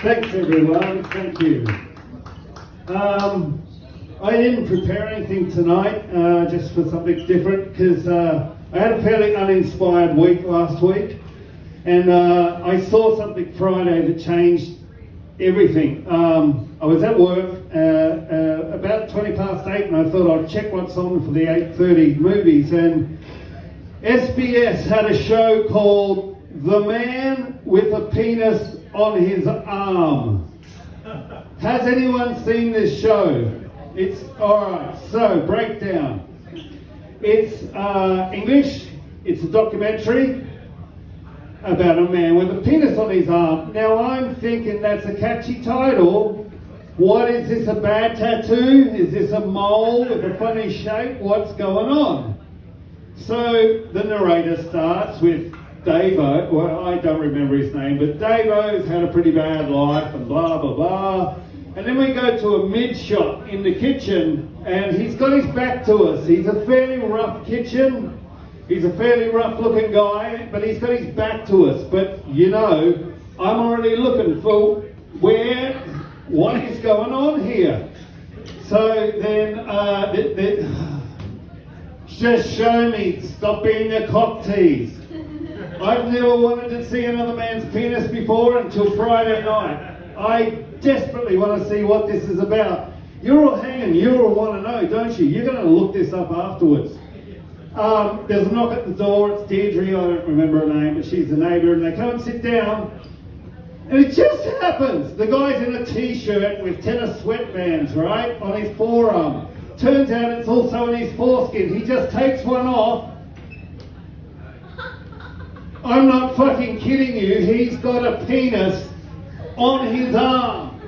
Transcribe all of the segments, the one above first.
Thanks everyone, thank you. I didn't prepare anything tonight, just for something different, because I had a fairly uninspired week last week, and I saw something Friday that changed everything. I was at work about 8:20, and I thought I'd check what's on for the 8:30 movies, and SBS had a show called The Man with a Penis on His Arm. Has anyone seen this show? It's alright, so breakdown. It's English, it's a documentary about a man with a penis on his arm. Now I'm thinking that's a catchy title. What is this, a bad tattoo? Is this a mole with a funny shape? What's going on? So the narrator starts with Davo, well I don't remember his name, but Davo's had a pretty bad life and blah blah blah. And then we go to a mid-shot in the kitchen and he's got his back to us. He's a fairly rough kitchen. He's a fairly rough looking guy, but he's got his back to us. But you know, I'm already looking for what is going on here. So then, just show me, stop being a cock tease. I've never wanted to see another man's penis before until Friday night. I desperately want to see what this is about. You're all hanging, you all want to know, don't you? You're going to look this up afterwards. There's a knock at the door, it's Deirdre, I don't remember her name, but she's the neighbour, and they come and sit down, and it just happens, the guy's in a t-shirt with tennis sweatbands, right, on his forearm. Turns out it's also in his foreskin. He just takes one off. I'm not fucking kidding you, he's got a penis on his arm.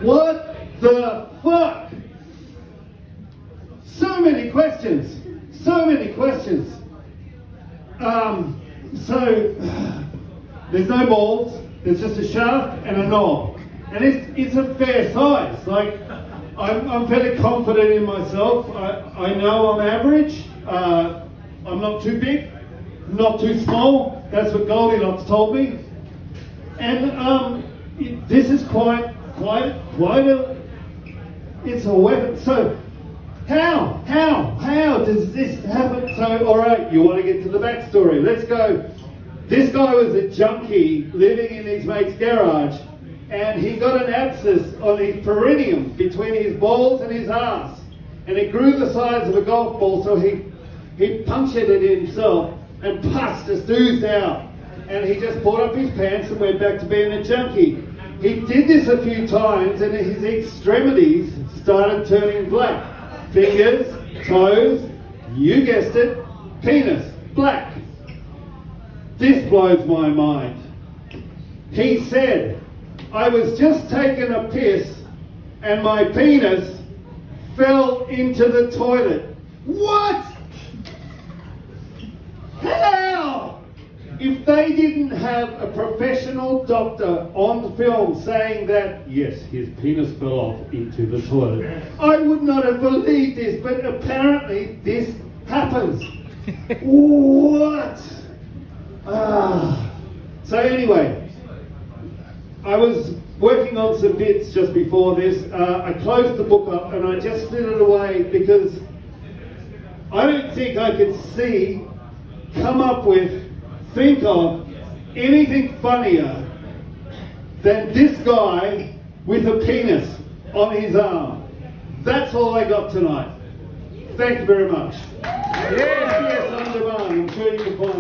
What the fuck? So many questions. So there's no balls, there's just a shaft and a knob. And it's a fair size. Like, I'm fairly confident in myself. I know I'm average. I'm not too big, not too small. That's what Goldilocks told me. And this is quite a, it's a weapon. So how does this happen? So alright, you want to get to the backstory. Let's go. This guy was a junkie living in his mate's garage, and he got an abscess on his perineum between his balls and his ass. And it grew the size of a golf ball, so he punctured it himself, and pus just oozed out. And he just pulled up his pants and went back to being a junkie. He did this a few times and his extremities started turning black. Fingers, toes, you guessed it, penis, black. This blows my mind. He said, I was just taking a piss and my penis fell into the toilet. What? How? If they didn't have a professional doctor on film saying that, yes, his penis fell off into the toilet, I would not have believed this, but apparently this happens. What? So anyway, I was working on some bits just before this. I closed the book up and I just slid it away because I don't think I could think of anything funnier than this guy with a penis on his arm. That's all I got tonight. Thank you very much. Yes, on demand. I'm sure you can find